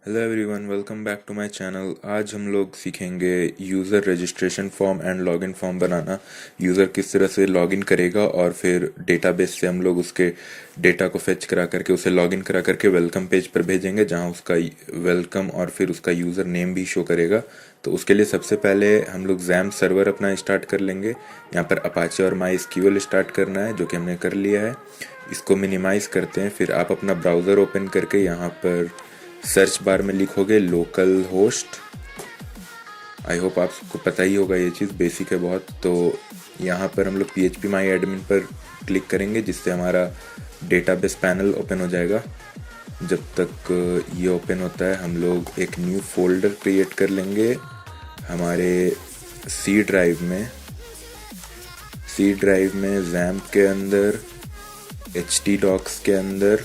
Hello everyone, welcome back to my channel. आज हम लोग सीखेंगे user registration form and login form बनाना। यूज़र किस तरह से लॉगिन करेगा और फिर डेटाबेस से हम लोग उसके डेटा को फेच करा करके उसे लॉगिन करा करके वेलकम पेज पर भेजेंगे, जहां उसका वेलकम और फिर उसका यूज़र नेम भी शो करेगा। तो उसके लिए सबसे पहले हम लोग जैम सर्वर अपना स्टार्ट कर लेंगे। यहाँ पर अपाचे और माई एसक्यूएल स्टार्ट करना है, जो कि हमने कर लिया है। इसको मिनिमाइज़ करते हैं। फिर आप अपना ब्राउज़र ओपन करके यहाँ पर सर्च बार में लिखोगे लोकल होस्ट। आई होप आपको पता ही होगा, ये चीज़ बेसिक है बहुत। तो यहाँ पर हम लोग PHP माई एडमिन पर क्लिक करेंगे, जिससे हमारा डेटाबेस पैनल ओपन हो जाएगा। जब तक ये ओपन होता है, हम लोग एक न्यू फोल्डर क्रिएट कर लेंगे हमारे सी ड्राइव में। सी ड्राइव में जैम्प के अंदर, htdocs के अंदर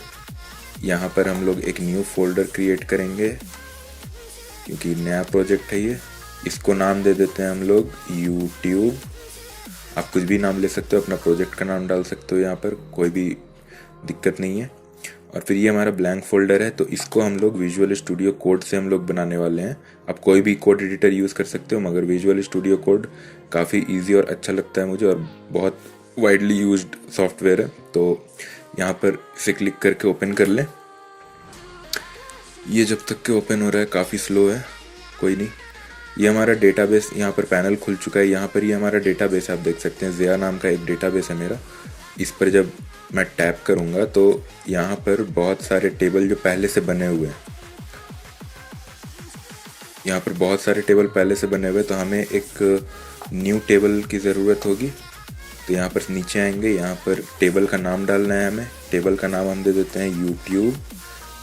यहाँ पर हम लोग एक न्यू फोल्डर क्रिएट करेंगे, क्योंकि नया प्रोजेक्ट है ये। इसको नाम दे देते हैं हम लोग यूट्यूब। आप कुछ भी नाम ले सकते हो, अपना प्रोजेक्ट का नाम डाल सकते हो, यहाँ पर कोई भी दिक्कत नहीं है। और फिर ये हमारा ब्लैंक फोल्डर है, तो इसको हम लोग विजुअल स्टूडियो कोड से हम लोग बनाने वाले हैं। आप कोई भी कोड एडिटर यूज़ कर सकते हो, मगर विजुअल स्टूडियो कोड काफ़ी ईजी और अच्छा लगता है मुझे, और बहुत वाइडली यूज्ड सॉफ्टवेयर है। तो यहाँ पर इसे क्लिक करके ओपन कर लें। ये जब तक के ओपन हो रहा है काफ़ी स्लो है, कोई नहीं। ये हमारा डेटाबेस यहाँ पर पैनल खुल चुका है। यहाँ पर ये हमारा डेटाबेस आप देख सकते हैं। ज़िया नाम का एक डेटाबेस है मेरा। इस पर जब मैं टैप करूँगा तो यहाँ पर बहुत सारे टेबल जो पहले से बने हुए हैं, यहाँ पर बहुत सारे टेबल पहले से बने हुए हैं, तो हमें एक न्यू टेबल की ज़रूरत होगी। तो यहाँ पर नीचे आएंगे, यहाँ पर टेबल का नाम डालना है हमें। टेबल का नाम हम दे देते हैं यूट्यूब।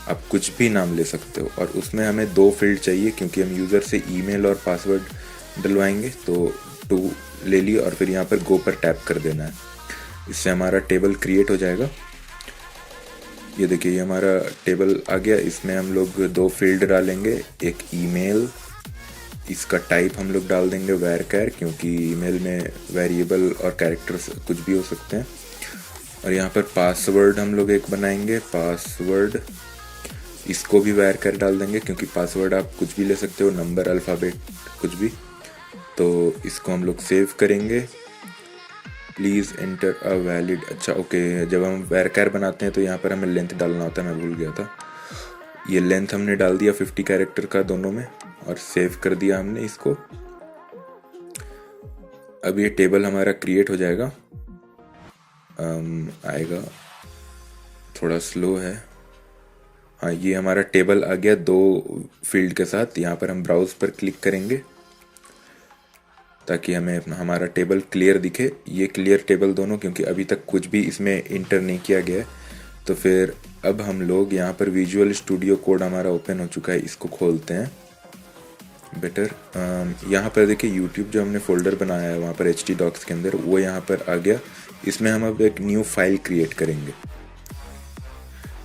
आप कुछ भी नाम ले सकते हो, और उसमें हमें 2 फील्ड चाहिए, क्योंकि हम यूज़र से ईमेल और पासवर्ड डलवाएंगे। तो 2 ले लिए, और फिर यहाँ पर गो पर टैप कर देना है। इससे हमारा टेबल क्रिएट हो जाएगा। ये देखिए, ये हमारा टेबल आ गया। इसमें हम लोग 2 फील्ड डालेंगे, एक ईमेल। इसका टाइप हम लोग डाल देंगे varchar, क्योंकि ईमेल में वेरिएबल और कैरेक्टर्स कुछ भी हो सकते हैं। और यहाँ पर पासवर्ड हम लोग एक बनाएंगे, पासवर्ड। इसको भी varchar डाल देंगे, क्योंकि पासवर्ड आप कुछ भी ले सकते हो, नंबर, अल्फ़ाबेट, कुछ भी। तो इसको हम लोग सेव करेंगे। Please enter a valid. अच्छा, ओके। जब हम varchar बनाते हैं तो यहाँ पर हमें लेंथ डालना होता है, मैं भूल गया था। ये लेंथ हमने डाल दिया 50 कैरेक्टर का दोनों में, और सेव कर दिया हमने इसको। अब ये टेबल हमारा क्रिएट हो जाएगा। आएगा, थोड़ा स्लो है। हाँ, ये हमारा टेबल आ गया 2 फील्ड के साथ। यहाँ पर हम ब्राउज पर क्लिक करेंगे, ताकि हमें अपना हमारा टेबल क्लियर दिखे। ये क्लियर टेबल दोनों, क्योंकि अभी तक कुछ भी इसमें इंटर नहीं किया गया है। तो फिर अब हम लोग यहाँ पर विजुअल स्टूडियो कोड हमारा ओपन हो चुका है, इसको खोलते हैं बेटर। यहाँ पर देखिए, यूट्यूब जो हमने फोल्डर बनाया है वहाँ पर htdocs के अंदर, वो यहाँ पर आ गया। इसमें हम अब एक न्यू फाइल क्रिएट करेंगे।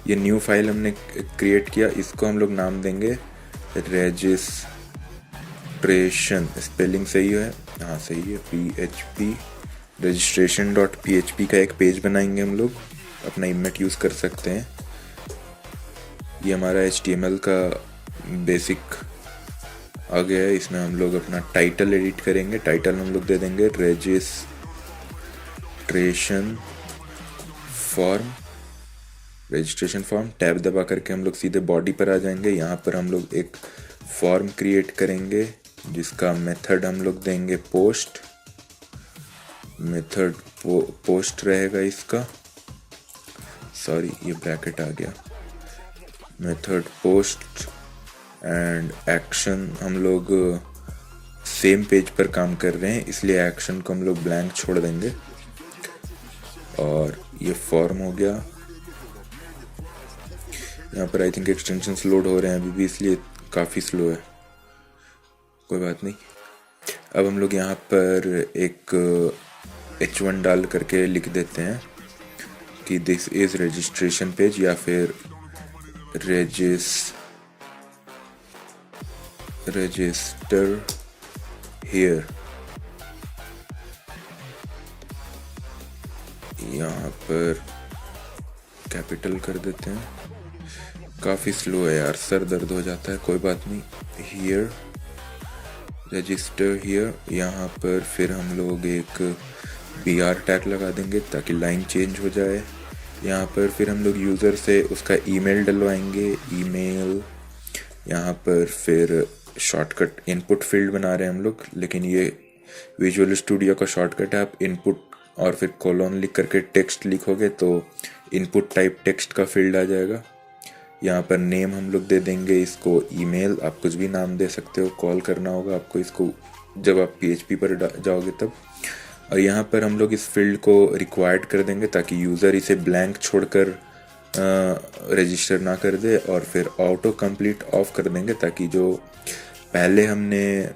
ये न्यू फाइल हमने क्रिएट किया, इसको हम लोग नाम देंगे रजिस्ट्रेशन। स्पेलिंग सही है? हाँ, सही है। PHP registration.php का एक पेज बनाएंगे हम लोग। अपना इमेट यूज़ कर सकते हैं। ये हमारा HTML का बेसिक आ गया है। इसमें हम लोग अपना टाइटल एडिट करेंगे। टाइटल हम लोग दे देंगे रजिस्ट्रेशन फॉर्म। टैब दबा करके हम लोग सीधे बॉडी पर आ जाएंगे। यहाँ पर हम लोग एक फॉर्म क्रिएट करेंगे, जिसका मेथड हम लोग देंगे पोस्ट। मेथड पोस्ट रहेगा इसका। सॉरी, ये ब्रैकेट आ गया। Method post and action. हम लोग सेम पेज पर काम कर रहे हैं, इसलिए एक्शन को हम लोग ब्लैंक छोड़ देंगे। और ये फॉर्म हो गया। यहाँ पर आई थिंक एक्सटेंशंस लोड हो रहे हैं अभी भी, इसलिए काफ़ी स्लो है। कोई बात नहीं। अब हम लोग यहाँ पर एक H1 डाल करके लिख देते हैं कि दिस इज़ रजिस्ट्रेशन पेज, या फिर रजिस्टर हियर। यहाँ पर कैपिटल कर देते हैं। काफ़ी स्लो है यार, सर दर्द हो जाता है, कोई बात नहीं। हियर रजिस्टर हियर, यहाँ पर फिर हम लोग एक BR टैग लगा देंगे ताकि लाइन चेंज हो जाए। यहाँ पर फिर हम लोग यूज़र से उसका ईमेल डलवाएंगे, ईमेल। यहाँ पर फिर शॉर्टकट इनपुट फील्ड बना रहे हैं हम लोग, लेकिन ये विजुअल स्टूडियो का शॉर्टकट है। आप इनपुट और फिर कॉलन लिख करके टेक्स्ट लिखोगे तो इनपुट टाइप टेक्स्ट का फील्ड आ जाएगा। यहाँ पर नेम हम लोग दे देंगे इसको ईमेल, आप कुछ भी नाम दे सकते हो। कॉल करना होगा आपको इसको जब आप PHP पर जाओगे तब। और यहाँ पर हम लोग इस फील्ड को रिक्वायर्ड कर देंगे ताकि यूज़र इसे ब्लैंक छोड़कर रजिस्टर ना कर दे। और फिर ऑटो कंप्लीट ऑफ कर देंगे ताकि जो पहले हमने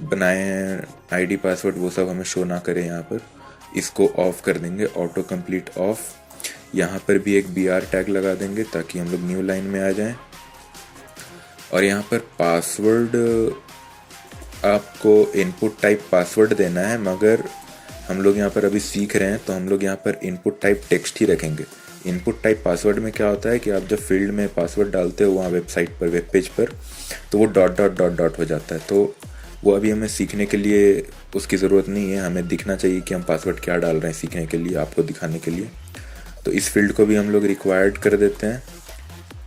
बनाए हैं ID पासवर्ड वो सब हमें शो ना करे। यहाँ पर इसको ऑफ कर देंगे, ऑटो कंप्लीट ऑफ। यहाँ पर भी एक BR टैग लगा देंगे ताकि हम लोग न्यू लाइन में आ जाएं। और यहाँ पर पासवर्ड आपको इनपुट टाइप पासवर्ड देना है, मगर हम लोग यहाँ पर अभी सीख रहे हैं तो हम लोग यहाँ पर इनपुट टाइप टेक्स्ट ही रखेंगे। इनपुट टाइप पासवर्ड में क्या होता है कि आप जब फील्ड में पासवर्ड डालते हो वहाँ वेबसाइट पर, वेब पेज पर, तो वो डॉट डॉट डॉट डॉट हो जाता है। तो वो अभी हमें सीखने के लिए उसकी ज़रूरत नहीं है, हमें दिखना चाहिए कि हम पासवर्ड क्या डाल रहे हैं सीखने के लिए, आपको दिखाने के लिए। तो इस फील्ड को भी हम लोग रिक्वायर्ड कर देते हैं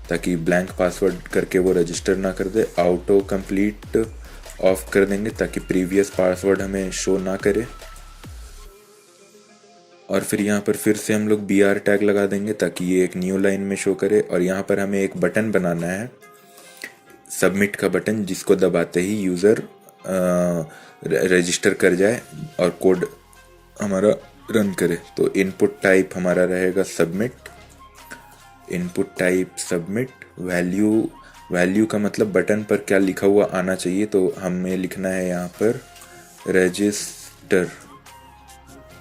ताकि ब्लैंक पासवर्ड करके वो रजिस्टर ना कर दे। ऑटो कंप्लीट ऑफ कर देंगे ताकि प्रीवियस पासवर्ड हमें शो ना करे। और फिर यहाँ पर फिर से हम लोग BR टैग लगा देंगे ताकि ये एक न्यू लाइन में शो करे। और यहाँ पर हमें एक बटन बनाना है, सबमिट का बटन, जिसको दबाते ही यूज़र रजिस्टर कर जाए और कोड हमारा रन करे। तो इनपुट टाइप हमारा रहेगा submit, input type submit. Value का मतलब बटन पर क्या लिखा हुआ आना चाहिए, तो हमें लिखना है यहाँ पर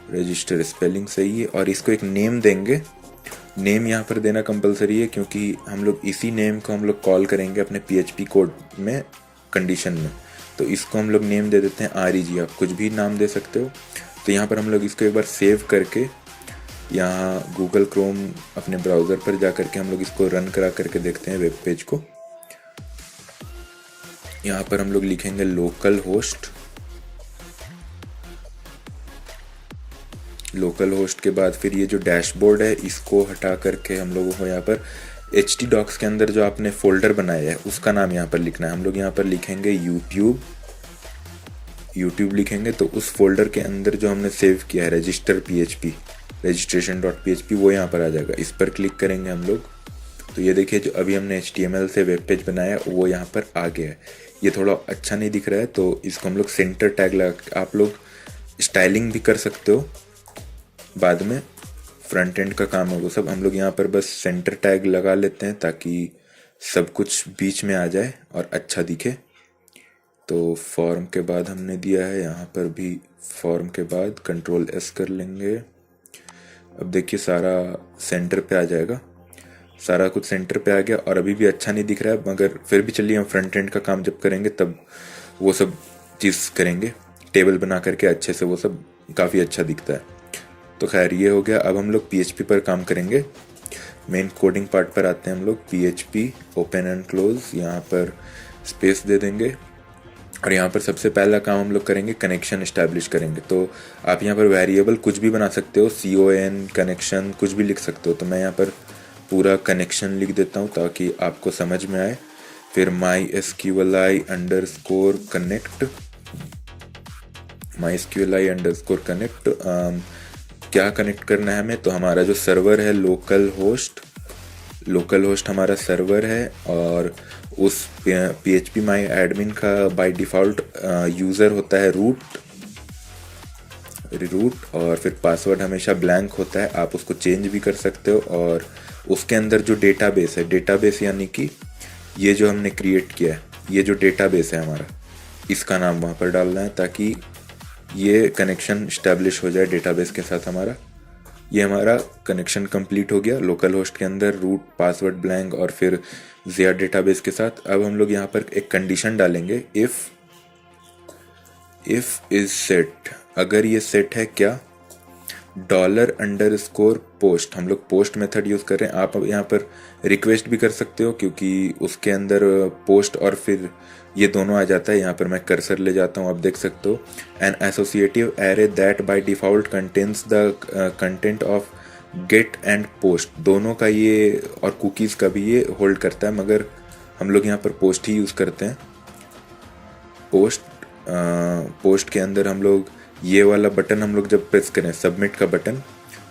रजिस्टर स्पेलिंग सही है। और इसको एक नेम देंगे, नेम यहाँ पर देना कंपलसरी है क्योंकि हम लोग इसी नेम को हम लोग कॉल करेंगे अपने PHP कोड में कंडीशन में। तो इसको हम लोग नेम दे देते हैं REG, आप कुछ भी नाम दे सकते हो। तो यहाँ पर हम लोग इसको एक बार सेव करके यहाँ गूगल क्रोम अपने ब्राउज़र पर जा करके हम लोग इसको रन करा करके देखते हैं वेब पेज को। यहाँ पर हम लोग लिखेंगे लोकल होस्ट के बाद फिर ये जो डैशबोर्ड है इसको हटा करके हम लोगों को यहाँ पर htdocs के अंदर जो आपने फोल्डर बनाया है उसका नाम यहाँ पर लिखना है। हम लोग यहाँ पर लिखेंगे यूट्यूब लिखेंगे तो उस फोल्डर के अंदर जो हमने सेव किया है रजिस्ट्रेशन.php वो यहाँ पर आ जाएगा। इस पर क्लिक करेंगे हम लोग तो ये देखिए जो अभी हमने HTML से वेब पेज बनाया वो यहाँ पर आ गया है। ये थोड़ा अच्छा नहीं दिख रहा है तो इसको हम लोग सेंटर टैग लगा, आप लोग स्टाइलिंग भी कर सकते हो बाद में, फ्रंट एंड का काम है वो सब। हम लोग यहाँ पर बस सेंटर टैग लगा लेते हैं ताकि सब कुछ बीच में आ जाए और अच्छा दिखे। तो फॉर्म के बाद हमने दिया है, यहाँ पर भी फॉर्म के बाद Ctrl+S कर लेंगे। अब देखिए सारा सेंटर पे आ जाएगा, सारा कुछ सेंटर पे आ गया और अभी भी अच्छा नहीं दिख रहा है, मगर फिर भी चलिए हम फ्रंट एंड का काम जब करेंगे तब वो सब चीज़ करेंगे, टेबल बना करके अच्छे से, वो सब काफ़ी अच्छा दिखता है। तो खैर ये हो गया। अब हम लोग PHP पर काम करेंगे, मेन कोडिंग पार्ट पर आते हैं हम लोग। PHP ओपन एंड क्लोज, यहाँ पर स्पेस दे देंगे और यहाँ पर सबसे पहला काम हम लोग करेंगे कनेक्शन इस्टेब्लिश करेंगे। तो आप यहाँ पर वेरिएबल कुछ भी बना सकते हो, CON कनेक्शन कुछ भी लिख सकते हो। तो मैं यहाँ पर पूरा कनेक्शन लिख देता हूँ ताकि आपको समझ में आए। फिर mysqli_connect क्या कनेक्ट करना है हमें, तो हमारा जो सर्वर है लोकल होस्ट हमारा सर्वर है और उस PHP माई एडमिन का बाय डिफ़ॉल्ट यूज़र होता है रूट, और फिर पासवर्ड हमेशा ब्लैंक होता है, आप उसको चेंज भी कर सकते हो। और उसके अंदर जो डेटाबेस है, डेटाबेस यानी कि ये जो हमने क्रिएट किया है, ये जो डेटाबेस है हमारा, इसका नाम वहाँ पर डालना है ताकि ये कनेक्शन इस्टेब्लिश हो जाए डेटाबेस के साथ हमारा। ये हमारा कनेक्शन कंप्लीट हो गया लोकल होस्ट के अंदर, रूट, पासवर्ड ब्लैंक और फिर ज़िया डेटाबेस के साथ। अब हम लोग यहाँ पर एक कंडीशन डालेंगे, इफ़ इज़ सेट। अगर ये सेट है क्या, $_पोस्ट, हम लोग पोस्ट मेथड यूज़ कर रहे हैं। आप यहाँ पर रिक्वेस्ट भी कर सकते हो क्योंकि उसके अंदर पोस्ट और फिर ये दोनों आ जाता है। यहाँ पर मैं कर्सर ले जाता हूँ, आप देख सकते हो। An associative array that by default contains the content of get and post, दोनों का ये और कुकीज़ का भी ये होल्ड करता है, मगर हम लोग यहाँ पर पोस्ट ही यूज़ करते हैं। पोस्ट के अंदर हम लोग ये वाला बटन हम लोग जब प्रेस करें, सबमिट का बटन,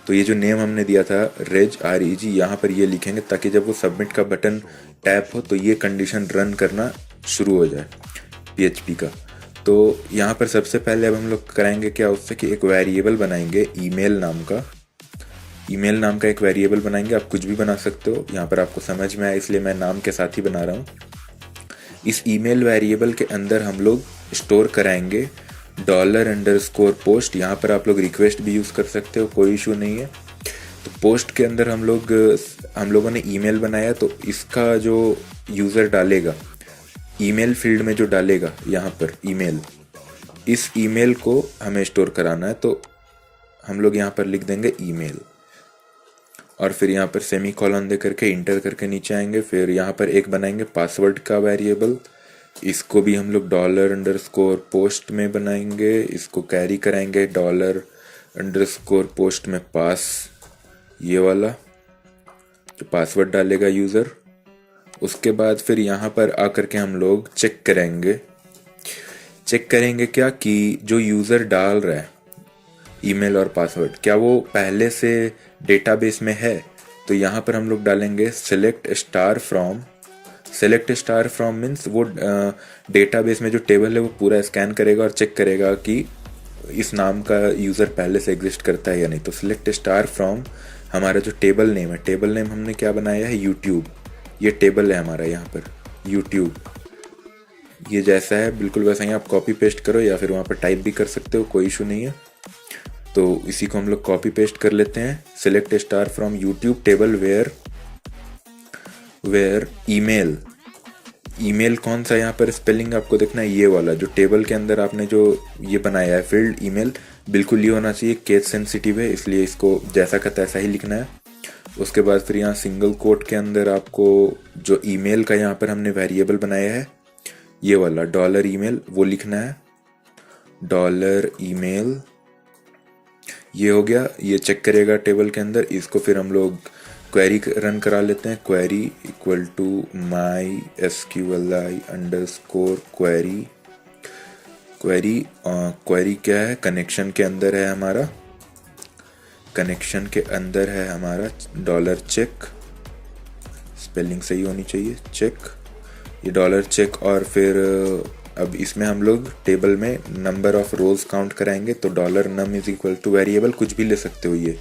तो ये जो नेम हमने दिया था REG, यहाँ पर ये लिखेंगे ताकि जब वो सबमिट का बटन टैप हो तो ये कंडीशन रन करना शुरू हो जाए PHP का। तो यहाँ पर सबसे पहले अब हम लोग कराएंगे क्या उससे कि एक वेरिएबल बनाएंगे ईमेल नाम का एक वेरिएबल बनाएंगे। आप कुछ भी बना सकते हो, यहाँ पर आपको समझ में आए इसलिए मैं नाम के साथ ही बना रहा हूँ। इस ईमेल वेरिएबल के अंदर हम लोग स्टोर कराएंगे $_पोस्ट। यहाँ पर आप लोग रिक्वेस्ट भी यूज़ कर सकते हो, कोई इशू नहीं है। तो पोस्ट के अंदर हम लोगों ने ईमेल बनाया, तो इसका जो यूज़र डालेगा ईमेल फील्ड में जो डालेगा यहाँ पर ईमेल, इस ईमेल को हमें स्टोर कराना है। तो हम लोग यहाँ पर लिख देंगे ईमेल और फिर यहाँ पर सेमी कॉलन दे करके इंटर करके नीचे आएंगे। फिर यहाँ पर एक बनाएंगे पासवर्ड का वेरिएबल, इसको भी हम लोग $_पोस्ट में बनाएंगे। इसको कैरी कराएंगे $_पोस्ट में पास, ये वाला जो पासवर्ड डालेगा यूज़र। उसके बाद फिर यहाँ पर आकर के हम लोग चेक करेंगे क्या कि जो यूज़र डाल रहा है ईमेल और पासवर्ड, क्या वो पहले से डेटाबेस में है। तो यहाँ पर हम लोग डालेंगे सेलेक्ट स्टार फ्रॉम मीन्स वो डेटाबेस में जो टेबल है वो पूरा स्कैन करेगा और चेक करेगा कि इस नाम का यूज़र पहले से एग्जिस्ट करता है या नहीं। तो सिलेक्ट स्टार फ्रॉम हमारा जो टेबल नेम है, टेबल नेम हमने क्या बनाया है यूट्यूब, ये टेबल है हमारा यहाँ पर यूट्यूब, ये जैसा है बिल्कुल वैसा ही आप कॉपी पेस्ट करो या फिर वहाँ पर टाइप भी कर सकते हो, कोई इशू नहीं है। तो इसी को हम लोग कॉपी पेस्ट कर लेते हैं। Select star from YouTube table where email कौन सा, यहाँ पर स्पेलिंग आपको देखना है ये वाला जो टेबल के अंदर आपने जो ये बनाया है फील्ड ईमेल, बिल्कुल ये होना चाहिए, केस सेंसिटिव है इसलिए इसको जैसा का तैसा ही लिखना है। उसके बाद फिर यहाँ सिंगल कोट के अंदर आपको जो ईमेल का यहाँ पर हमने वेरिएबल बनाया है ये वाला $email वो लिखना है, $email, ये हो गया। ये चेक करेगा टेबल के अंदर, इसको फिर हम लोग क्वेरी रन करा लेते हैं। क्वेरी इक्वल टू MySQLi_query क्या है, कनेक्शन के अंदर है हमारा $check, स्पेलिंग सही होनी चाहिए, चेक, ये $check। और फिर अब इसमें हम लोग टेबल में नंबर ऑफ रोज काउंट कराएंगे। तो $num is equal two variable कुछ भी ले सकते हो, ये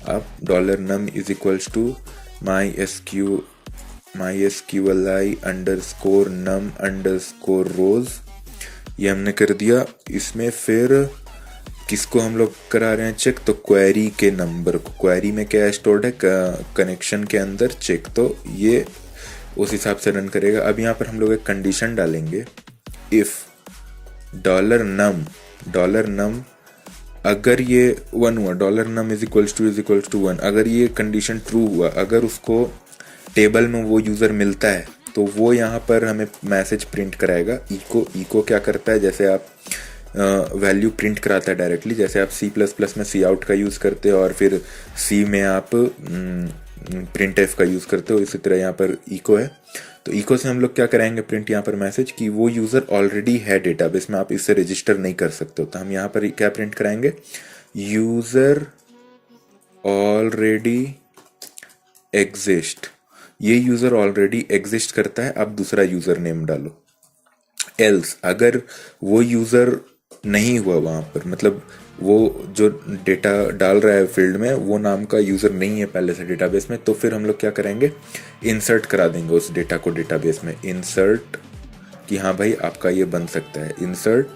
आप $num is equals to MySQLi_num_rows, ये हमने कर दिया। इसमें फिर किसको हम लोग करा रहे हैं चेक, तो क्वेरी के नंबर को, क्वेरी में क्या स्टोर्ड है कनेक्शन के अंदर चेक, तो ये उस हिसाब से रन करेगा। अब यहाँ पर हम लोग एक कंडीशन डालेंगे, इफ $num अगर ये 1 हुआ, $num इज इक्वल्स टू 1, अगर ये कंडीशन ट्रू हुआ, अगर उसको टेबल में वो यूज़र मिलता है तो वो यहाँ पर हमें मैसेज प्रिंट कराएगा। इको क्या करता है, जैसे आप वैल्यू प्रिंट कराता है डायरेक्टली, जैसे आप C++ में Cout का यूज़ करते हो और फिर C में आप printf का यूज़ करते हो, इसी तरह यहाँ पर इको है। तो इको से हम लोग क्या कराएंगे प्रिंट यहाँ पर मैसेज कि वो यूज़र ऑलरेडी है डेटाबेस में, आप इससे रजिस्टर नहीं कर सकते हो। तो हम यहाँ पर क्या प्रिंट कराएंगे, यूज़र ऑलरेडी एग्जिस्ट, ये यूज़र ऑलरेडी एग्जिस्ट करता है, आप दूसरा यूज़र नेम डालो। एल्स अगर वो यूज़र नहीं हुआ वहाँ पर, मतलब वो जो डेटा डाल रहा है फील्ड में वो नाम का यूज़र नहीं है पहले से डेटाबेस में, तो फिर हम लोग क्या करेंगे, इंसर्ट करा देंगे उस डेटा को डेटाबेस में। इंसर्ट कि हाँ भाई आपका ये बन सकता है, insert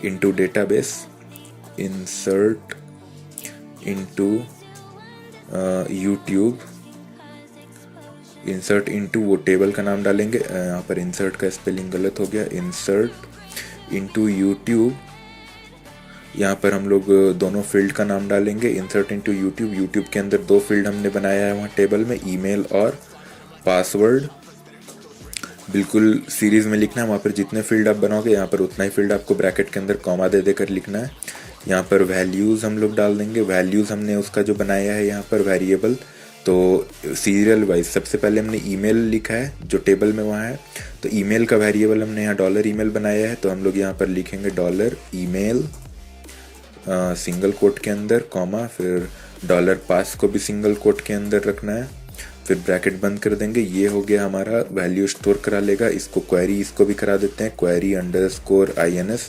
into database, insert into YouTube, insert into वो टेबल का नाम डालेंगे, यहाँ पर इंसर्ट का स्पेलिंग गलत हो गया, इंसर्ट इनटू यूट्यूब यहाँ पर हम लोग दोनों फील्ड का नाम डालेंगे। इंसर्ट इनटू यूट्यूब, यूट्यूब के अंदर दो फील्ड हमने बनाया है वहाँ टेबल में, ईमेल और पासवर्ड। बिल्कुल सीरीज में लिखना है, वहाँ पर जितने फील्ड आप बनाओगे यहाँ पर उतना ही फील्ड आपको ब्रैकेट के अंदर कॉमा दे देकर लिखना है। यहाँ पर वैल्यूज़ हम लोग डाल देंगे। वैल्यूज़ हमने उसका जो बनाया है यहाँ पर वेरिएबल, तो सीरियल वाइज सबसे पहले हमने ईमेल लिखा है जो टेबल में वहाँ है, तो ईमेल का वेरिएबल हमने यहाँ डॉलर ईमेल बनाया है, तो हम लोग यहाँ पर लिखेंगे डॉलर ईमेल सिंगल कोट के अंदर कॉमा, फिर डॉलर पास को भी सिंगल कोट के अंदर रखना है, फिर ब्रैकेट बंद कर देंगे। ये हो गया हमारा, वैल्यू स्टोर करा लेगा। इसको क्वेरी, इसको भी करा देते हैं क्वेरी अंडरस्कोर INS,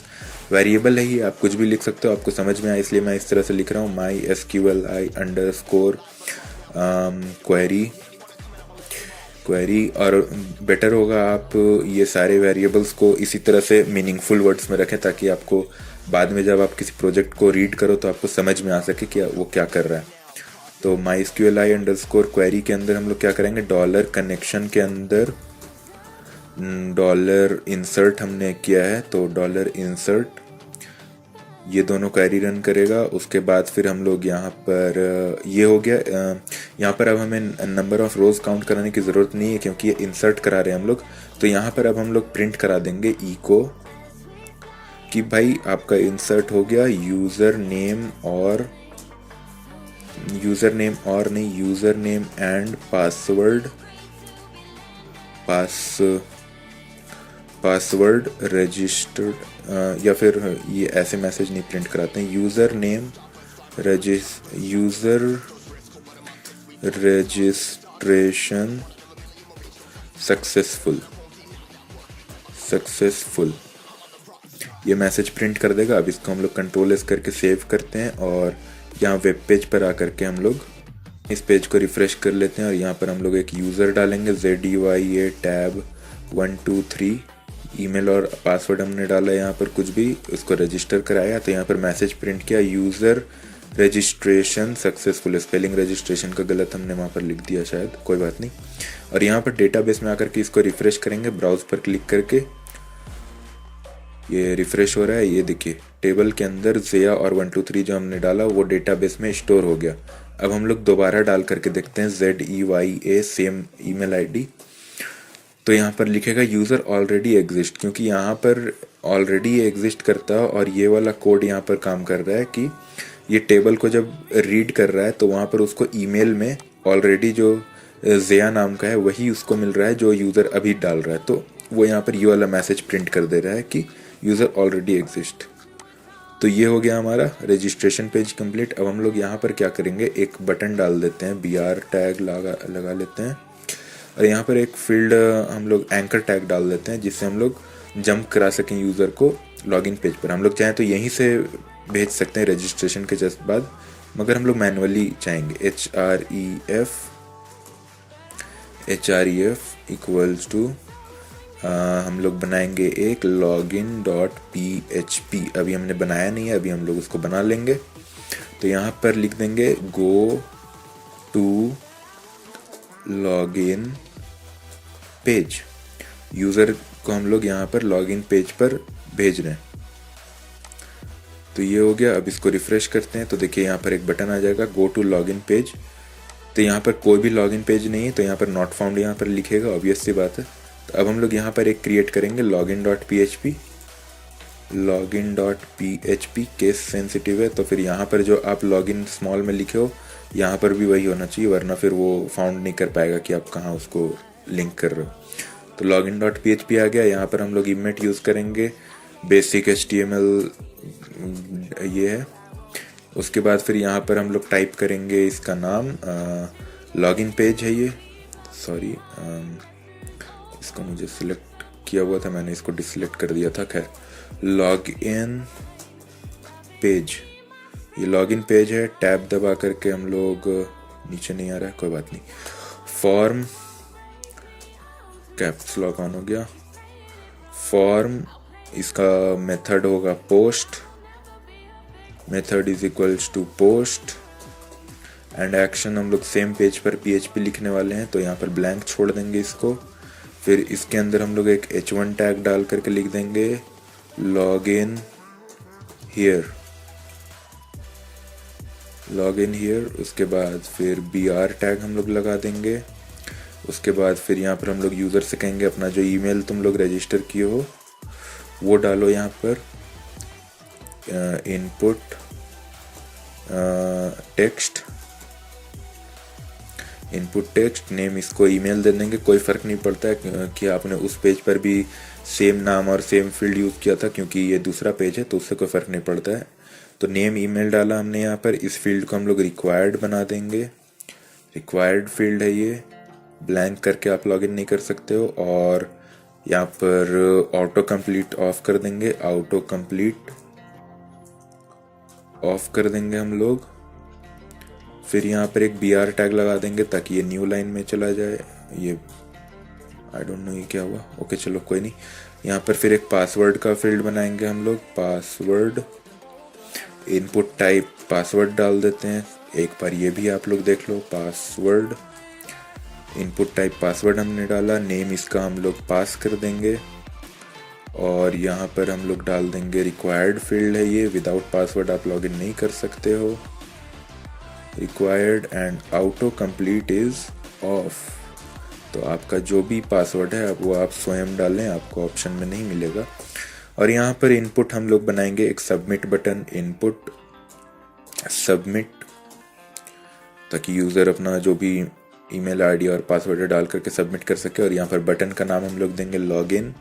वेरिएबल है ये, आप कुछ भी लिख सकते हो, आपको समझ में आए इसलिए मैं इस तरह से लिख रहा हूँ, MySQLi अंडरस्कोर क्वेरी। और बेटर होगा आप ये सारे वेरिएबल्स को इसी तरह से मीनिंगफुल वर्ड्स में रखें, ताकि आपको बाद में जब आप किसी प्रोजेक्ट को रीड करो तो आपको समझ में आ सके कि वो क्या कर रहा है। तो MySQLi अंडरस्कोर क्वेरी के अंदर हम लोग क्या करेंगे, डॉलर कनेक्शन के अंदर डॉलर इंसर्ट हमने किया है, तो डॉलर इंसर्ट ये दोनों क्वेरी रन करेगा। उसके बाद फिर हम लोग यहाँ पर ये हो गया। यहाँ पर अब हमें नंबर ऑफ रोज काउंट कराने की ज़रूरत नहीं है क्योंकि ये इंसर्ट करा रहे हैं हम लोग। तो यहाँ पर अब हम लोग प्रिंट करा देंगे इको कि भाई आपका इंसर्ट हो गया, यूज़र नेम नहीं, user name and password registered, या फिर ये ऐसे मैसेज नहीं प्रिंट कराते हैं, यूज़र रजिस्ट्रेशन सक्सेसफुल ये मैसेज प्रिंट कर देगा। अब इसको हम लोग कंट्रोल-S करके सेव करते हैं और यहाँ वेब पेज पर आकर के हम लोग इस पेज को रिफ़्रेश कर लेते हैं और यहाँ पर हम लोग एक यूज़र डालेंगे, ZUIA टैब 123, ईमेल और पासवर्ड हमने डाला यहाँ पर कुछ भी, उसको रजिस्टर कराया, तो यहाँ पर मैसेज प्रिंट किया, user registration successful. Spelling registration का गलत हमने वहाँ पर लिख दिया शायद, कोई बात नहीं। और यहाँ पर डेटाबेस में आकर के इसको रिफ़्रेश करेंगे, ब्राउज पर क्लिक करके ये रिफ़्रेश हो रहा है। ये देखिए टेबल के अंदर ज़िया और 123 जो हमने डाला वो डेटाबेस में स्टोर हो गया। अब हम लोग दोबारा डाल करके देखते हैं ZEYA सेम ईमेल आईडी, तो यहाँ पर लिखेगा यूज़र ऑलरेडी एग्जिस्ट, क्योंकि यहाँ पर ऑलरेडी एग्जिस्ट करता है और ये वाला कोड यहाँ पर काम कर रहा है कि ये टेबल को जब रीड कर रहा है तो वहाँ पर उसको ईमेल में ऑलरेडी जो ज़िया नाम का है वही उसको मिल रहा है जो यूज़र अभी डाल रहा है, तो वो यहाँ पर ये वाला मैसेज प्रिंट कर दे रहा है कि यूज़र ऑलरेडी एग्जिस्ट। तो ये हो गया हमारा रजिस्ट्रेशन पेज कंप्लीट। अब हम लोग यहाँ पर क्या करेंगे, एक बटन डाल देते हैं, BR टैग लगा लेते हैं और यहाँ पर एक फील्ड हम लोग एंकर टैग डाल देते हैं जिससे हम लोग जंप करा सकें यूज़र को लॉगिन पेज पर। हम लोग चाहें तो यहीं से भेज सकते हैं रजिस्ट्रेशन के जस्ट बाद, मगर हम लोग मैनुअली चाहेंगे। href इक्वल्स टू हम लोग बनाएंगे एक login.php, अभी हमने बनाया नहीं है, अभी हम लोग उसको बना लेंगे। तो यहाँ पर लिख देंगे go to login page, user को हम लोग यहाँ पर लॉगिन पेज पर भेज रहे हैं। तो ये हो गया। अब इसको रिफ़्रेश करते हैं तो देखिए यहाँ पर एक बटन आ जाएगा गो टू लॉगिन पेज, तो यहाँ पर कोई भी लॉगिन पेज नहीं है, तो यहाँ पर नॉट फाउंड यहाँ पर लिखेगा, ऑब्वियस सी बात है। तो अब हम लोग यहाँ पर एक क्रिएट करेंगे login.php, केस सेंसिटिव है, तो फिर यहाँ पर जो आप लॉगिन स्मॉल में लिखे हो यहाँ पर भी वही होना चाहिए, वरना फिर वो फाउंड नहीं कर पाएगा कि आप कहाँ उसको लिंक कर रहे हो। तो login.php आ गया। यहाँ पर हम लोग इमेट यूज़ करेंगे, बेसिक HTML ये है। उसके बाद फिर यहाँ पर हम लोग टाइप करेंगे इसका नाम, लॉगिन पेज है ये, सॉरी इसको मुझे सिलेक्ट किया हुआ था, मैंने इसको डिसलेक्ट कर दिया था। खैर लॉगिन पेज, ये लॉगिन पेज है। टैब दबा करके हम लोग, नीचे नहीं आ रहा है कोई बात नहीं, फॉर्म कैप्स लॉक ऑन हो गया, फॉर्म इसका मेथड होगा post, method is equals to post and action हम लोग सेम पेज पर PHP लिखने वाले हैं, तो यहाँ पर ब्लैंक छोड़ देंगे इसको। फिर इसके अंदर हम लोग एक H1 टैग डाल करके लिख देंगे login here, log in here. उसके बाद फिर BR टैग हम लोग लगा देंगे। उसके बाद फिर यहाँ पर हम लोग यूज़र से कहेंगे अपना जो ईमेल तुम लोग रजिस्टर किए हो वो डालो यहाँ पर। Input text, input text name, इसको ईमेल दे देंगे। कोई फ़र्क नहीं पड़ता है कि आपने उस पेज पर भी सेम नाम और सेम फील्ड यूज़ किया था, क्योंकि ये दूसरा पेज है तो उससे कोई फ़र्क नहीं पड़ता है। तो नेम ईमेल डाला हमने यहाँ पर। इस फील्ड को हम लोग रिक्वायर्ड बना देंगे। रिक्वायर्ड फील्ड है ये, ब्लैंक करके आप लॉगिन नहीं कर सकते हो। और यहाँ पर ऑटो कंप्लीट ऑफ कर देंगे। ऑटो कंप्लीट ऑफ कर देंगे हम लोग। फिर यहाँ पर एक BR टैग लगा देंगे ताकि ये न्यू लाइन में चला जाए। ये आई डोंट नो ये क्या हुआ। ओके चलो कोई नहीं। यहाँ पर फिर एक पासवर्ड का फील्ड बनाएंगे हम लोग। पासवर्ड, इनपुट टाइप पासवर्ड डाल देते हैं। एक बार ये भी आप लोग देख लो। पासवर्ड, इनपुट टाइप पासवर्ड हमने डाला। नेम इसका हम लोग पास कर देंगे। और यहाँ पर हम लोग डाल देंगे रिक्वायर्ड फील्ड है ये, विदाउट पासवर्ड आप लॉगिन नहीं कर सकते हो। Required and auto complete is of. तो आपका जो भी पासवर्ड है वो आप स्वयं डालें, आपको ऑप्शन में नहीं मिलेगा। और यहाँ पर इनपुट हम लोग बनाएंगे एक सबमिट बटन। इनपुट सबमिट, ताकि यूज़र अपना जो भी ईमेल आईडी और पासवर्ड डाल करके सबमिट कर सके। और यहाँ पर बटन का नाम हम लोग देंगे लॉगिन।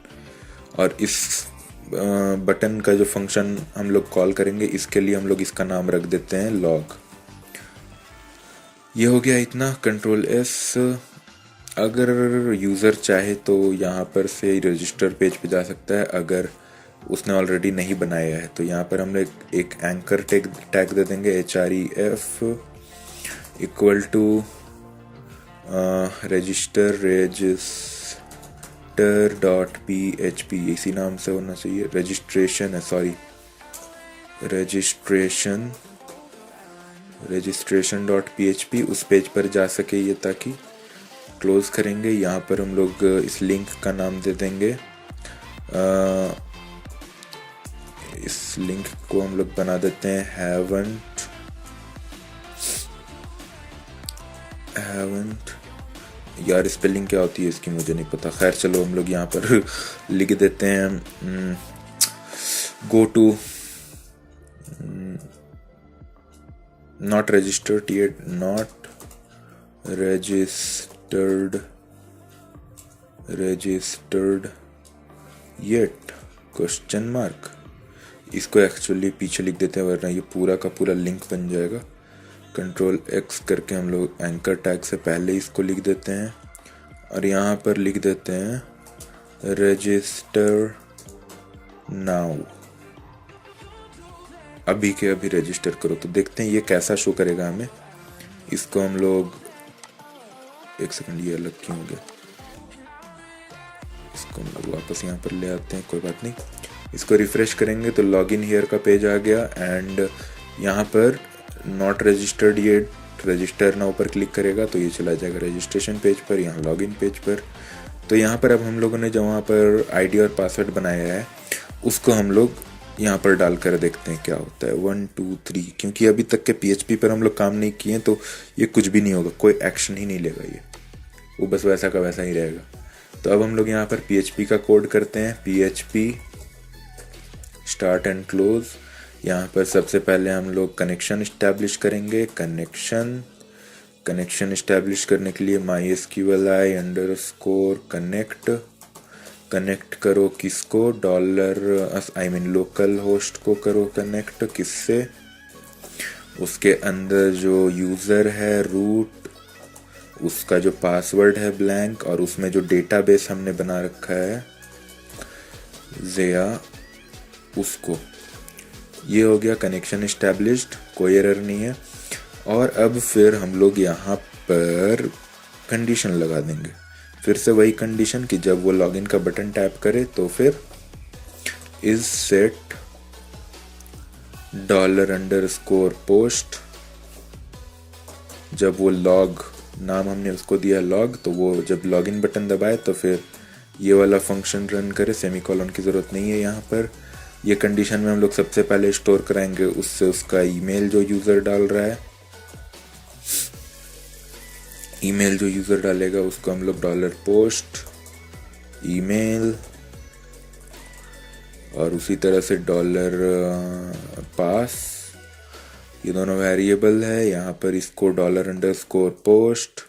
और इस बटन का जो फंक्शन हम लोग कॉल करेंगे इसके लिए हम लोग इसका नाम रख देते हैं लॉग। ये हो गया इतना। Ctrl+S। अगर यूज़र चाहे तो यहाँ पर से रजिस्टर पेज पे जा सकता है, अगर उसने ऑलरेडी नहीं बनाया है तो यहाँ पर हम लोग एक एंकर टैग दे देंगे। href इक्वल टू register.php, इसी नाम से होना चाहिए। रजिस्ट्रेशन है, सॉरी, registration.php उस पेज पर जा सके ये, ताकि क्लोज करेंगे। यहाँ पर हम लोग इस लिंक का नाम दे देंगे। इस लिंक को हम लोग बना देते हैं haven't यार स्पेलिंग क्या होती है इसकी मुझे नहीं पता। खैर चलो हम लोग यहाँ पर लिख देते हैं go to not registered yet, not registered yet question mark. इसको एक्चुअली पीछे लिख देते हैं वरना ये पूरा का पूरा लिंक बन जाएगा। Ctrl+X करके हम लोग एंकर टैग से पहले इसको लिख देते हैं। और यहाँ पर लिख देते हैं रजिस्टर नाउ, अभी के अभी रजिस्टर करो। तो देखते हैं ये कैसा शो करेगा हमें। इसको हम लोग एक सेकंड, ये अलग क्यों हो गया, इसको हम लोग वापस यहाँ पर ले आते हैं, कोई बात नहीं। इसको रिफ्रेश करेंगे तो लॉग इन हियर का पेज आ गया। एंड यहाँ पर not registered yet, register now पर क्लिक करेगा तो ये चला जाएगा रजिस्ट्रेशन पेज पर, यहाँ लॉग इन पेज पर। तो यहाँ पर अब हम लोगों ने जो वहाँ पर आईडी और पासवर्ड बनाया है उसको हम लोग यहाँ पर डाल कर देखते हैं क्या होता है। 1 2 3, क्योंकि अभी तक के PHP पर हम लोग काम नहीं किए तो ये कुछ भी नहीं होगा, कोई एक्शन ही नहीं लेगा, ये वो बस वैसा का वैसा ही रहेगा। तो अब हम लोग यहाँ पर PHP का कोड करते हैं। PHP start and close. यहाँ पर सबसे पहले हम लोग कनेक्शन इस्टेब्लिश करेंगे। कनेक्शन इस्टेब्लिश करने के लिए कनेक्ट करो किसको, लोकल होस्ट को करो कनेक्ट, किससे, उसके अंदर जो यूज़र है रूट, उसका जो पासवर्ड है ब्लैंक, और उसमें जो डेटाबेस हमने बना रखा है ज़ेया, उसको। ये हो गया कनेक्शन इस्टेब्लिश्ड, कोई एरर नहीं है। और अब फिर हम लोग यहाँ पर कंडीशन लगा देंगे, फिर से वही कंडीशन कि जब वो लॉगिन का बटन टैप करे तो फिर इज सेट $_post, जब वो लॉग, नाम हमने उसको दिया लॉग, तो वो जब लॉगिन बटन दबाए तो फिर ये वाला फंक्शन रन करे। सेमीकोलन की ज़रूरत नहीं है यहाँ पर। ये कंडीशन में हम लोग सबसे पहले स्टोर कराएंगे उससे उसका ईमेल जो यूज़र डाल रहा है। ईमेल जो यूज़र डालेगा उसको हम लोग डॉलर पोस्ट ईमेल, और उसी तरह से डॉलर पास, ये दोनों वेरिएबल है। यहाँ पर इसको डॉलर अंडरस्कोर पोस्ट,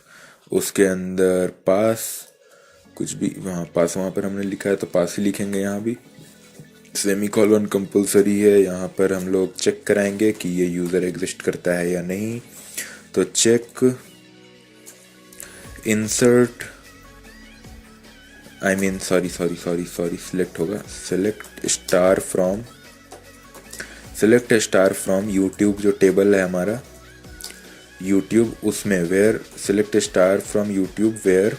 उसके अंदर पास कुछ भी, वहाँ पास वहाँ पर हमने लिखा है तो पास ही लिखेंगे। यहाँ भी सेमीकोलन कंपलसरी है। यहाँ पर हम लोग चेक कराएंगे कि ये यूज़र एग्जिस्ट करता है या नहीं। तो चेक इंसर्ट सिलेक्ट होगा, सिलेक्ट स्टार फ्रॉम यूट्यूब, जो टेबल है हमारा यूट्यूब, उसमें where select star from YouTube where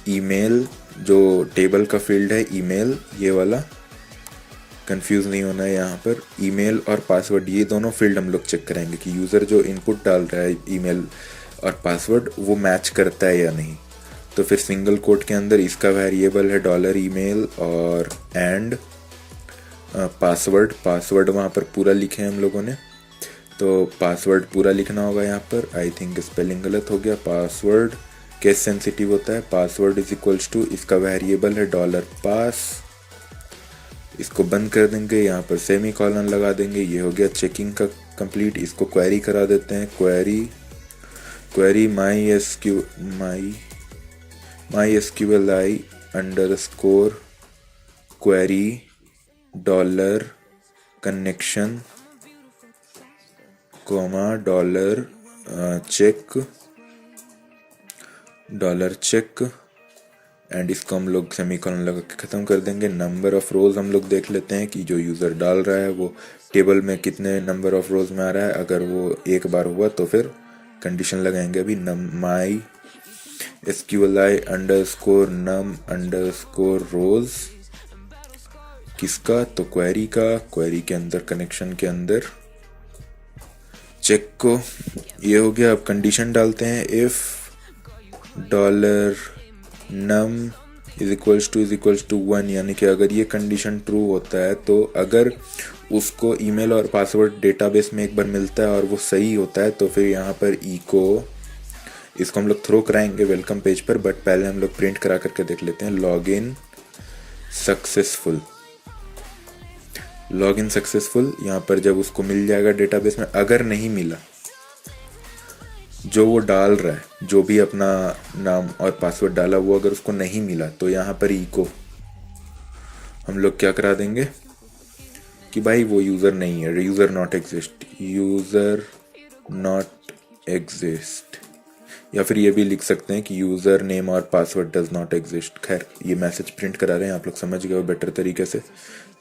email, जो टेबल का फील्ड है ईमेल, ये वाला कंफ्यूज नहीं होना है। यहाँ पर ईमेल और पासवर्ड, ये दोनों फील्ड हम लोग चेक करेंगे कि यूज़र जो इनपुट डाल रहा है ईमेल और पासवर्ड वो मैच करता है या नहीं। तो फिर सिंगल कोट के अंदर इसका वेरिएबल है डॉलर ईमेल और एंड पासवर्ड वहाँ पर पूरा लिखे हैं हम लोगों ने, तो पासवर्ड पूरा लिखना होगा। यहाँ पर आई थिंक स्पेलिंग गलत हो गया। पासवर्ड केस सेंसिटिव होता है। पासवर्ड इज इक्वल्स टू, इसका वेरिएबल है डॉलर पास, इसको बंद कर देंगे, यहाँ पर सेमी कॉलन लगा देंगे। ये हो गया चेकिंग का कंप्लीट। इसको क्वेरी करा देते हैं। Query MySQLi underscore query dollar connection dollar check and इसको हम लोग सेमीकोलन लगा के ख़त्म कर देंगे। नंबर ऑफ रोज़ हम लोग देख लेते हैं कि जो यूज़र डाल रहा है वो टेबल में कितने नंबर ऑफ रोज़ में आ रहा है। अगर वो एक बार हुआ तो फिर कंडीशन लगाएंगे अभी MySQLi अंडरस्कोर num अंडरस्कोर रोज़, किसका, तो क्वेरी का, क्वेरी के अंदर कनेक्शन के अंदर चेक को। ये हो गया। अब कंडीशन डालते हैं if dollar num is equals to 1, यानी कि अगर ये कंडीशन ट्रू होता है तो अगर उसको ईमेल और पासवर्ड डेटाबेस में एक बार मिलता है और वो सही होता है तो फिर यहाँ पर इसको हम लोग थ्रो कराएंगे वेलकम पेज पर। बट पहले हम लोग प्रिंट करा करके देख लेते हैं। Login successful. यहाँ पर जब उसको मिल जाएगा डेटाबेस में, अगर नहीं मिला, जो वो डाल रहा है, जो भी अपना नाम और पासवर्ड डाला, वो अगर उसको नहीं मिला तो यहाँ पर इको हम लोग क्या करा देंगे कि भाई वो यूज़र नहीं है, यूज़र नॉट एग्जिस्ट, या फिर ये भी लिख सकते हैं कि यूज़र नेम और पासवर्ड डज नॉट एग्जिस्ट। खैर ये मैसेज प्रिंट करा रहे हैं, आप लोग समझ गए हो बेटर तरीके से।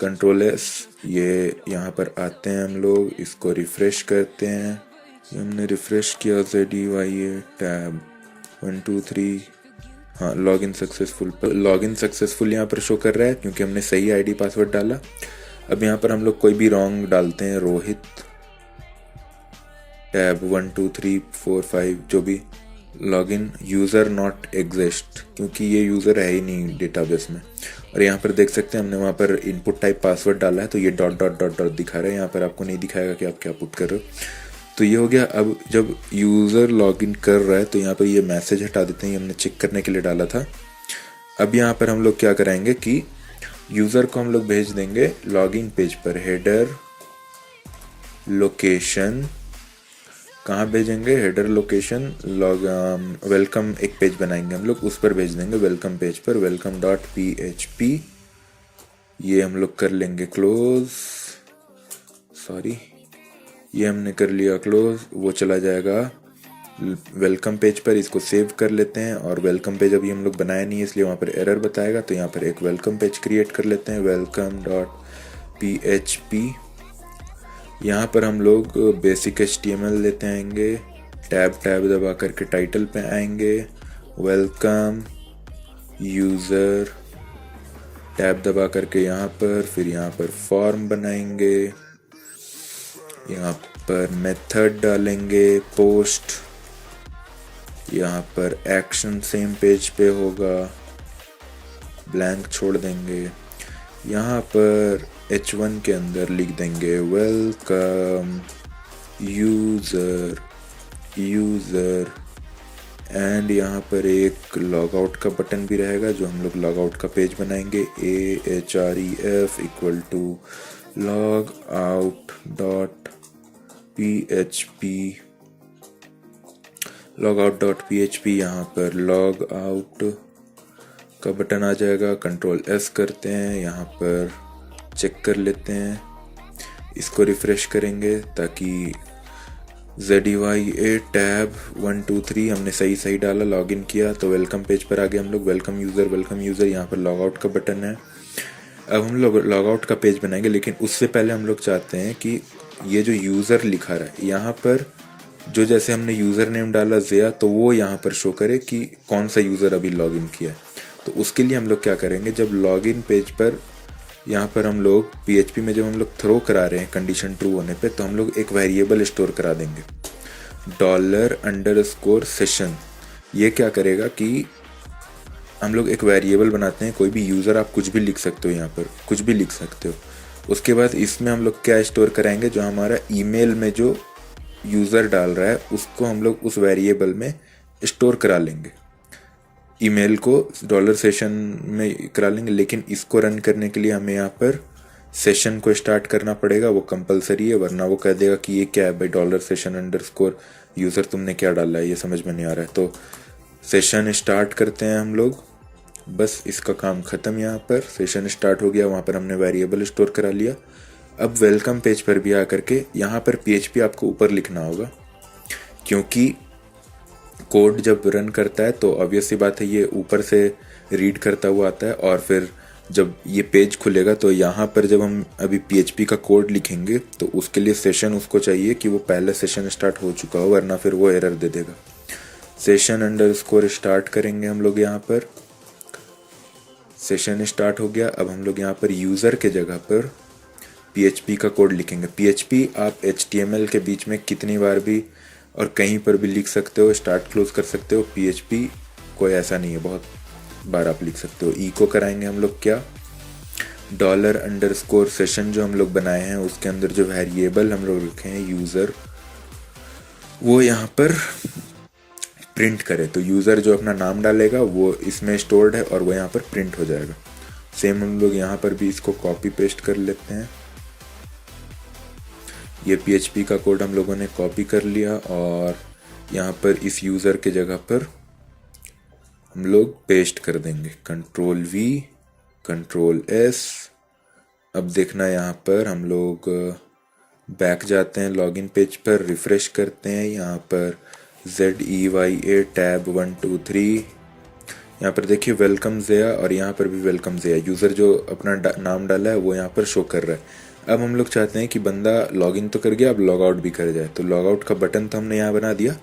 Ctrl+S, ये यहाँ पर आते हैं हम लोग, इसको रिफ़्रेश करते हैं। ये हमने रिफ़्रेश किया ZEYA टैब 1 2 3, हाँ लॉगिन सक्सेसफुल यहाँ पर शो कर रहा है क्योंकि हमने सही आईडी पासवर्ड डाला। अब यहाँ पर हम लोग कोई भी रॉन्ग डालते हैं, रोहित टैब 1 2 3 4 5, जो भी, लॉगिन यूज़र नॉट एग्जिस्ट, क्योंकि ये यूज़र है ही नहीं डेटाबेस में। और यहाँ पर देख सकते हैं हमने वहाँ पर इनपुट टाइप पासवर्ड डाला है तो ये डॉट दिखा रहा है। यहाँ पर आपको नहीं दिखाएगा कि आप क्या पुट कर रहे हो। तो ये हो गया। अब जब यूज़र लॉगिन कर रहा है तो यहाँ पर ये मैसेज हटा देते हैं, ये हमने चेक करने के लिए डाला था। अब यहाँ पर हम लोग क्या कराएंगे कि यूज़र को हम लोग भेज देंगे लॉगिन पेज पर, हेडर लोकेशन, कहाँ भेजेंगे, हेडर लोकेशन वेलकम एक पेज बनाएंगे हम लोग, उस पर भेज देंगे वेलकम पेज पर, welcome.php। ये हम लोग कर लेंगे क्लोज, ये हमने कर लिया क्लोज। वो चला जाएगा वेलकम पेज पर, इसको सेव कर लेते हैं। और वेलकम पेज अभी हम लोग बनाया नहीं है इसलिए वहाँ पर एरर बताएगा, तो यहाँ पर एक वेलकम पेज क्रिएट कर लेते हैं, welcome.php। यहाँ पर हम लोग बेसिक HTML लेते आएंगे, टैब दबा करके टाइटल पे आएंगे, वेलकम यूज़र, टैब दबा करके यहाँ पर, फिर यहाँ पर फॉर्म बनाएंगे, यहाँ पर मेथड डालेंगे, पोस्ट, यहाँ पर एक्शन सेम पेज पे होगा, ब्लैंक छोड़ देंगे। यहाँ पर H1 के अंदर लिख देंगे वेलकम यूज़र एंड यहाँ पर एक लॉग आउट का बटन भी रहेगा जो हम लोग लॉग आउट का पेज बनाएंगे AHREF equal to log out dot PHP log out dot PHP। यहाँ पर लॉग आउट का बटन आ जाएगा, कंट्रोल S करते हैं, यहाँ पर चेक कर लेते हैं, इसको रिफ्रेश करेंगे ताकि ZEYA टैब 1 2 3 हमने सही डाला, लॉगिन किया तो वेलकम पेज पर आ गए हम लोग। वेलकम यूज़र, यहाँ पर लॉग आउट का बटन है। अब हम लोग लॉग आउट का पेज बनाएंगे, लेकिन उससे पहले हम लोग चाहते हैं कि ये जो यूज़र लिखा रहा है यहाँ पर, जो जैसे हमने यूज़र नेम डाला ज़िया, तो वो यहाँ पर शो करे कि कौन सा यूज़र अभी लॉगिन किया है। तो उसके लिए हम लोग क्या करेंगे, जब लॉगिन पेज पर यहाँ पर हम लोग PHP में जब हम लोग थ्रो करा रहे हैं कंडीशन ट्रू होने पे, तो हम लोग एक वेरिएबल स्टोर करा देंगे $_session। ये क्या करेगा कि हम लोग एक वेरिएबल बनाते हैं, कोई भी यूज़र आप कुछ भी लिख सकते हो, यहाँ पर कुछ भी लिख सकते हो। उसके बाद इसमें हम लोग क्या स्टोर कराएंगे, जो हमारा ईमेल में जो यूज़र डाल रहा है उसको हम लोग उस वेरिएबल में स्टोर करा लेंगे, ईमेल को $_ में करा लेंगे। लेकिन इसको रन करने के लिए हमें यहाँ पर सेशन को स्टार्ट करना पड़ेगा, वो कंपलसरी है, वरना वो कह देगा कि ये क्या है भाई $_ यूज़र तुमने क्या डाला है, ये समझ में नहीं आ रहा है। तो सेशन स्टार्ट करते हैं हम लोग, बस इसका काम ख़त्म। यहाँ पर सेशन स्टार्ट हो गया, वहाँ पर हमने वेरिएबल स्टोर करा लिया। अब वेलकम पेज पर भी आकर के यहाँ पर PHP आपको ऊपर लिखना होगा, क्योंकि कोड जब रन करता है तो ऑब्वियस सी बात है ये ऊपर से रीड करता हुआ आता है, और फिर जब ये पेज खुलेगा तो यहाँ पर जब हम अभी PHP का कोड लिखेंगे तो उसके लिए सेशन उसको चाहिए कि वो पहले सेशन स्टार्ट हो चुका हो, वरना फिर वो एरर दे देगा। सेशन _ करेंगे हम लोग, यहाँ पर सेशन स्टार्ट हो गया। अब हम लोग यहाँ पर यूज़र के जगह पर PHP का कोड लिखेंगे। PHP आप HTML के बीच में कितनी बार भी और कहीं पर भी लिख सकते हो, स्टार्ट क्लोज कर सकते हो। PHP कोई ऐसा नहीं है, बहुत बार आप लिख सकते हो। इको कराएंगे हम लोग क्या, $_session जो हम लोग बनाए हैं उसके अंदर जो वेरिएबल हम लोग रखे हैं यूज़र, वो यहाँ पर प्रिंट करे। तो यूज़र जो अपना नाम डालेगा वो इसमें स्टोर्ड है और वो यहाँ पर प्रिंट हो जाएगा। सेम हम लोग यहाँ पर भी इसको कॉपी पेस्ट कर लेते हैं। ये PHP का कोड हम लोगों ने कॉपी कर लिया और यहाँ पर इस यूज़र के जगह पर हम लोग पेस्ट कर देंगे, कंट्रोल-V कंट्रोल-S। अब देखना यहाँ पर हम लोग बैक जाते हैं, लॉगिन पेज पर रिफ्रेश करते हैं, यहाँ पर ZEYA टैब 1 2 3, यहाँ पर देखिए वेलकम ज़िया, और यहाँ पर भी वेलकम ज़िया। यूज़र जो अपना नाम डाला है वो यहाँ पर शो कर रहा है। अब हम लोग चाहते हैं कि बंदा लॉगिन तो कर गया, अब लॉग आउट भी कर जाए। तो लॉग आउट का बटन तो हमने यहाँ बना दिया,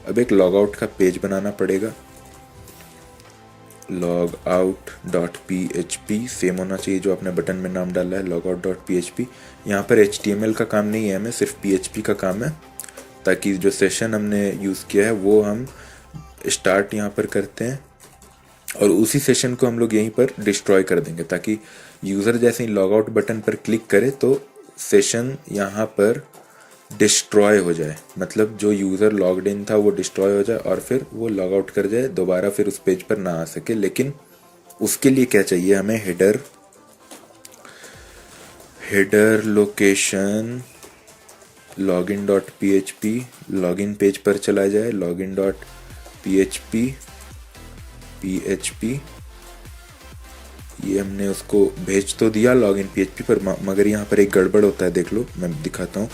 अब एक लॉग आउट का पेज बनाना पड़ेगा। Log out dot PHP same होना चाहिए जो आपने बटन में नाम डाला है, लॉग आउट डॉट PHP। यहाँ पर HTML का काम नहीं है, हमें सिर्फ PHP का काम है, ताकि जो सेशन हमने यूज़ किया है वो हम स्टार्ट यहाँ पर करते हैं और उसी सेशन को हम लोग यहीं पर डिस्ट्रॉय कर देंगे, ताकि यूज़र जैसे ही लॉग आउट बटन पर क्लिक करे तो सेशन यहाँ पर डिस्ट्रॉय हो जाए, मतलब जो यूज़र लॉग्ड इन था वो डिस्ट्रॉय हो जाए और फिर वो लॉग आउट कर जाए, दोबारा फिर उस पेज पर ना आ सके। लेकिन उसके लिए क्या चाहिए हमें, header location login dot PHP login page पर चला जाए, लॉगिन डॉट PHP ये हमने उसको भेज तो दिया लॉगिन PHP पर, मगर यहाँ पर एक गड़बड़ होता है, देख लो मैं दिखाता हूँ।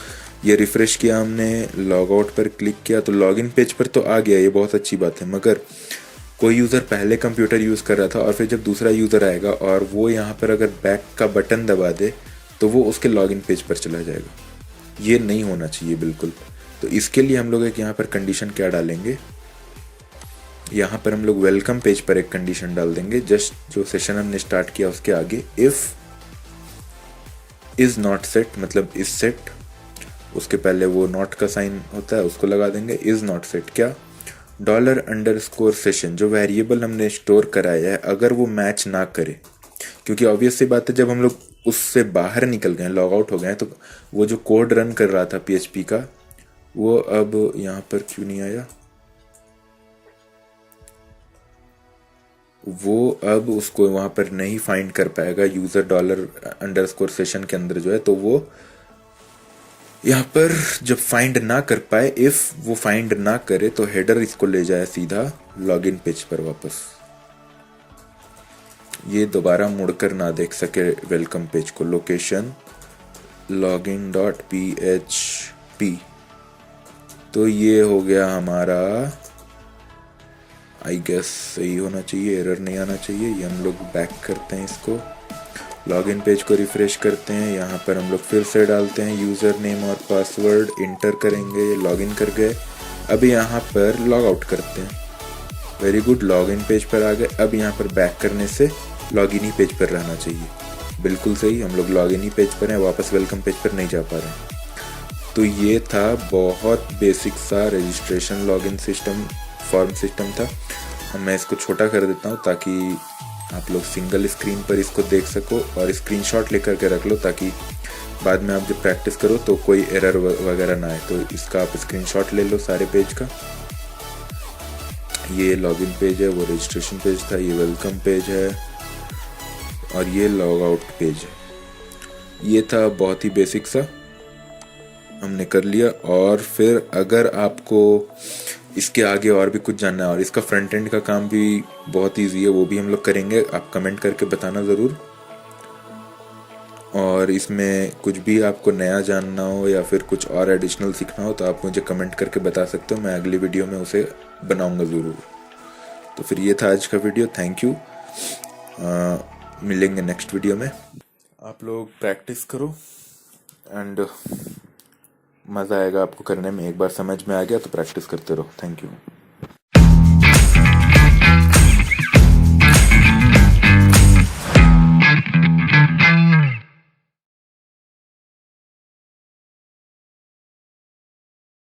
ये रिफ्रेश किया हमने, लॉग आउट पर क्लिक किया तो लॉगिन पेज पर तो आ गया, ये बहुत अच्छी बात है। मगर कोई यूज़र पहले कंप्यूटर यूज़ कर रहा था और फिर जब दूसरा यूज़र आएगा और वो यहाँ पर अगर बैक का बटन दबा दे तो वो उसके लॉगिन पेज पर चला जाएगा, ये नहीं होना चाहिए बिल्कुल। तो इसके लिए हम लोग एक यहाँ पर कंडीशन क्या डालेंगे, यहाँ पर हम लोग वेलकम पेज पर एक कंडीशन डाल देंगे, जस्ट जो सेशन हमने स्टार्ट किया उसके आगे इफ़ इज़ नॉट सेट, मतलब इज सेट, उसके पहले वो नॉट का साइन होता है उसको लगा देंगे। इज़ नॉट सेट क्या, $_session जो वेरिएबल हमने स्टोर कराया है अगर वो मैच ना करे, क्योंकि ऑब्वियस सी बात है जब हम लोग उससे बाहर निकल गए, लॉग आउट हो गए, तो वो जो कोड रन कर रहा था PHP का वो अब यहाँ पर क्यों नहीं आया, वो अब उसको वहाँ पर नहीं फाइंड कर पाएगा यूज़र डॉलर अंडरस्कोर सेशन के अंदर जो है, तो वो यहाँ पर जब फाइंड ना कर पाए, इफ वो फाइंड ना करे तो हेडर इसको ले जाए सीधा लॉगिन पेज पर वापस, ये दोबारा मुड़कर ना देख सके वेलकम पेज को। लोकेशन लॉगिन डॉट PHP, तो ये हो गया हमारा, आई गेस सही होना चाहिए, एरर नहीं आना चाहिए। ये हम लोग बैक करते हैं, इसको लॉगिन पेज को रिफ्रेश करते हैं, यहाँ पर हम लोग फिर से डालते हैं यूज़र नेम और पासवर्ड, इंटर करेंगे, ये लॉगिन कर गए। अब यहाँ पर लॉग आउट करते हैं, वेरी गुड, लॉगिन पेज पर आ गए। अब यहाँ पर बैक करने से लॉगिन ही पेज पर रहना चाहिए, बिल्कुल सही, हम लोग लॉगिन ही पेज पर हैं, वापस वेलकम पेज पर नहीं जा पा रहे हैं। तो ये था बहुत बेसिक सा registration login system, form system था। अब मैं इसको छोटा कर देता हूँ ताकि आप लोग सिंगल स्क्रीन पर इसको देख सको, और स्क्रीनशॉट लेकर के रख लो ताकि बाद में आप जब प्रैक्टिस करो तो कोई एरर वगैरह ना आए। तो इसका आप स्क्रीनशॉट ले लो सारे पेज का। ये लॉगिन पेज है, वो रजिस्ट्रेशन पेज था, ये वेलकम पेज है, और ये लॉग आउट पेज है। ये था बहुत ही बेसिक सा, हमने कर लिया। और फिर अगर आपको इसके आगे और भी कुछ जानना है, और इसका फ्रंट एंड का काम भी बहुत ईजी है, वो भी हम लोग करेंगे, आप कमेंट करके बताना ज़रूर। और इसमें कुछ भी आपको नया जानना हो या फिर कुछ और एडिशनल सीखना हो तो आप मुझे कमेंट करके बता सकते हो, मैं अगली वीडियो में उसे बनाऊंगा ज़रूर। तो फिर ये था आज का वीडियो, थैंक यू, मिलेंगे नेक्स्ट वीडियो में। आप लोग प्रैक्टिस करो एंड मज़ा आएगा आपको करने में, एक बार समझ में आ गया तो प्रैक्टिस करते रहो। Thank you.